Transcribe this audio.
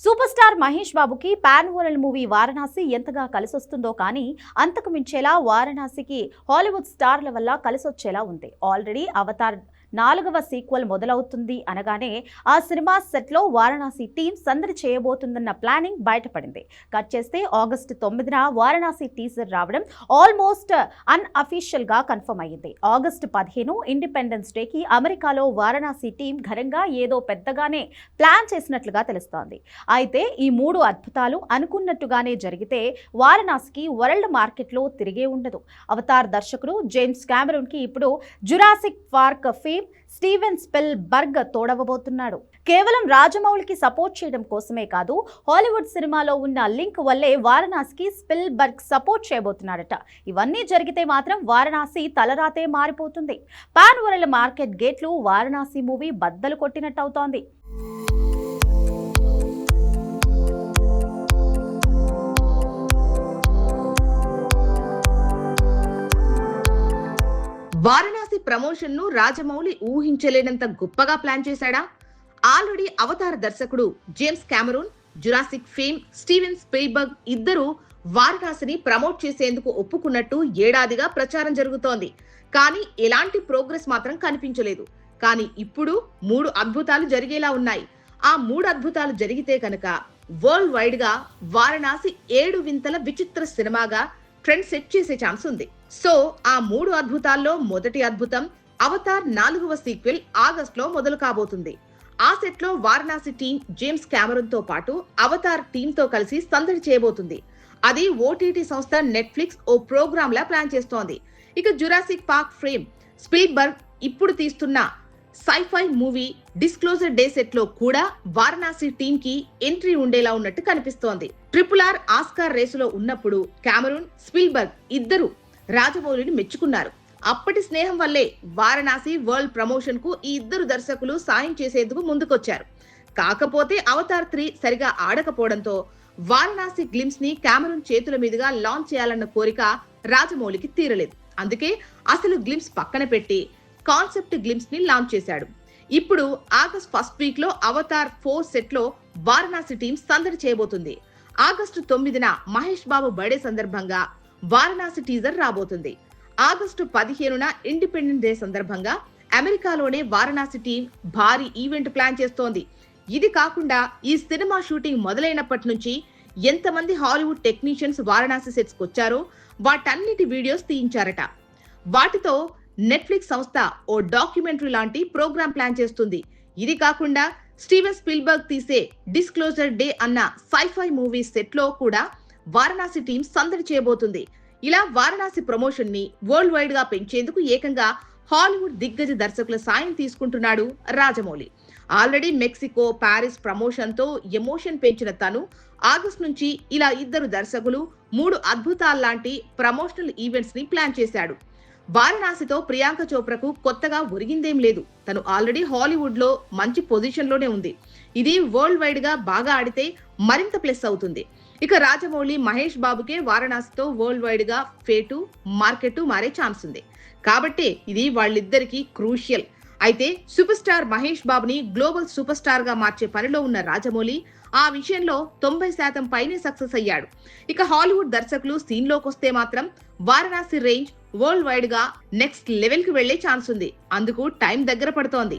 Super star Mahesh బాబుకి pan world movie Varanasi ఎంతగా కలిసొస్తుందో కానీ అంతకు మించేలా వారణాసికి హాలీవుడ్ స్టార్ల వల్ల కలిసొచ్చేలా ఉంది. ఆల్రెడీ అవతార్ 4వ సీక్వెల్ మొదలవుతుంది అనగానే ఆ సినిమా సెట్లో వారణాసి టీం సందడి చేయబోతుందన్న ప్లానింగ్ బయటపడింది. కట్ చేస్తే ఆగస్టు 9న వారణాసి టీజర్ రావడం ఆల్మోస్ట్ అన్అఫీషియల్ గా కన్ఫర్మ్ అయ్యింది. ఆగస్టు 15 ఇండిపెండెన్స్ డేకి అమెరికాలో వారణాసి టీం ఘనంగా ఏదో పెద్దగానే ప్లాన్ చేసినట్లుగా తెలుస్తోంది. అయితే ఈ 3 అద్భుతాలు అనుకున్నట్టుగానే జరిగితే వారణాసికి వరల్డ్ మార్కెట్లో తిరిగే ఉండదు. అవతార్ దర్శకుడు జేమ్స్ కెమెరూన్ కి ఇప్పుడు Jurassic Park fame Steven Spielberg తోడవబోతున్నాడు. కేవలం రాజమౌళికి సపోర్ట్ చేయడం కోసమే కాదు, హాలీవుడ్ సినిమాలో ఉన్న లింక్ వల్లే వారణాసికి స్పిల్బర్గ్ సపోర్ట్ చేయబోతున్నాడట. ఇవన్నీ జరిగితే మాత్రం వారణాసి తలరాతే మారిపోతుంది. పాన్ వరల్డ్ మార్కెట్ గేట్లు వారణాసి మూవీ బద్దలు కొట్టినట్టు అవుతోంది. వారణాసి ప్రమోషన్ ను రాజమౌళి ఊహించలేనంత గొప్పగా ప్లాన్ చేశాడా? ఆల్రెడీ అవతార దర్శకుడు James Cameroon, Jurassic fame Steven Spielberg ఇద్దరు వారణాసిని ప్రమోట్ చేసేందుకు ఒప్పుకున్నట్టు ఏడాదిగా ప్రచారం జరుగుతోంది. కానీ ఎలాంటి ప్రోగ్రెస్ మాత్రం కనిపించలేదు. కానీ ఇప్పుడు 3 అద్భుతాలు జరిగేలా ఉన్నాయి. ఆ 3 అద్భుతాలు జరిగితే కనుక వరల్డ్ వైడ్ గా వారణాసి 7 వింతల విచిత్ర సినిమాగా ట్రెండ్ సెట్ చేసే ఛాన్స్ ఉంది. సో ఆ 3 అద్భుతాల్లో మొదటి అద్భుతం అవతార్ 4వ సీక్వెల్ ఆగస్టులో మొదలు కాబోతుంది. ఆ సెట్ లో వారణాసి టీం జేమ్స్ కెమెరూన్ తో పాటు అవతార్ టీం తో కలిసి సందడి చేయబోతుంది. అది ఓటీటీ సంస్థ నెట్ఫ్లిక్స్ ఓ ప్రోగ్రామ్ లా ప్లాన్ చేస్తోంది. ఇక జురాసిక్ పార్క్ ఫేమ్ స్పిల్బర్గ్ ఇప్పుడు తీస్తున్న scifi movie disclosure day set లో కూడా వారణాసి టీం కి ఎంట్రీ ఉండేలా ఉన్నట్టు కనిపిస్తోంది. RRR ఆస్కార్ రేసులో ఉన్నప్పుడు కెమెరూన్, స్పిల్బర్గ్ ఇద్దరు రాజమౌళిని మెచ్చుకున్నారు. అప్పటి స్నేహం వల్లే వారణాసి వరల్డ్ ప్రమోషన్ కు ఈ ఇద్దరు దర్శకులు సాయం చేసేందుకు ముందుకొచ్చారు. కాకపోతే అవతార్ 3 సరిగా ఆడకపోవడంతో వారణాసి గ్లిమ్స్ ని కెమెరూన్ చేతుల మీదుగా లాంచ్ చేయాలన్న కోరిక రాజమౌళికి తీరలేదు. అందుకే అసలు గ్లిమ్స్ పక్కన పెట్టి కాన్సెప్ట్ గ్లిమ్స్ ని లాంచ్ చేశాడు. ఇప్పుడు ఆగస్ట్ ఫస్ట్ వీక్ లో అవతార్ 4 సెట్ లో వారణాసి టీం సందడి చేయబోతుంది. ఆగస్టు 9న మహేష్ బాబు బర్త్డే సందర్భంగా వారణాసి టీజర్ రాబోతుంది. ఆగస్టు 15న ఇండిపెండెన్స్ డే సందర్భంగా అమెరికాలోనే వారణాసి టీం భారీ ఈవెంట్ ప్లాన్ చేస్తోంది. ఇది కాకుండా ఈ సినిమా షూటింగ్ మొదలైనప్పటి నుంచి ఎంతమంది హాలీవుడ్ టెక్నీషియన్స్ వారణాసి సెట్స్ వచ్చారో వాటన్నిటి వీడియోస్ తీయించారట. వాటితో నెట్ఫ్లిక్స్ సంస్థ ఓ డాక్యుమెంటరీ లాంటి ప్రోగ్రామ్ ప్లాన్ చేస్తుంది. ఇది కాకుండా స్టీవెన్ స్పిల్బర్గ్ తీసే డిస్క్లోజర్ డే అన్న సైఫై మూవీ సెట్ లో కూడా వారణాసి టీం సందడి చేయబోతుంది. ఇలా వారణాసి ప్రమోషన్ ని వరల్డ్ వైడ్ గా పెంచేందుకు ఏకంగా హాలీవుడ్ దిగ్గజ దర్శకుల సాయం తీసుకుంటున్నాడు Rajamouli. Already Mexico, Paris promotion తో ఎమోషన్ పెంచిన తను ఆగస్ట్ నుంచి ఇలా ఇద్దరు దర్శకులు 3 అద్భుతాల్లాంటి ప్రమోషనల్ ఈవెంట్స్ ని ప్లాన్ చేశాడు. వారణాసితో ప్రియాంక చోప్రాకు కొత్తగా ఒరిగిందేం లేదు. తను ఆల్రెడీ హాలీవుడ్ లో మంచి పొజిషన్ లోనే ఉంది. ఇది వరల్డ్ వైడ్ గా బాగా ఆడితే మరింత ప్లస్ అవుతుంది. ఇక రాజమౌళి, మహేష్ బాబుకే వారణాసితో వరల్డ్ వైడ్ గా ఫేటు మార్కెట్ మారే ఛాన్స్ ఉంది. కాబట్టి ఇది వాళ్ళిద్దరికి క్రూషియల్. అయితే సూపర్ స్టార్ మహేష్ బాబుని గ్లోబల్ సూపర్ స్టార్ గా మార్చే పనిలో ఉన్న రాజమౌళి ఆ విషయంలో 90% పైనే సక్సెస్ అయ్యాడు. ఇక హాలీవుడ్ దర్శకులు సీన్ లోకి వస్తే మాత్రం వారణాసి రేంజ్ వరల్డ్ వైడ్ గా నెక్స్ట్ లెవెల్ కి వెళ్లే ఛాన్స్ ఉంది. అందుకు టైం దగ్గర పడుతోంది.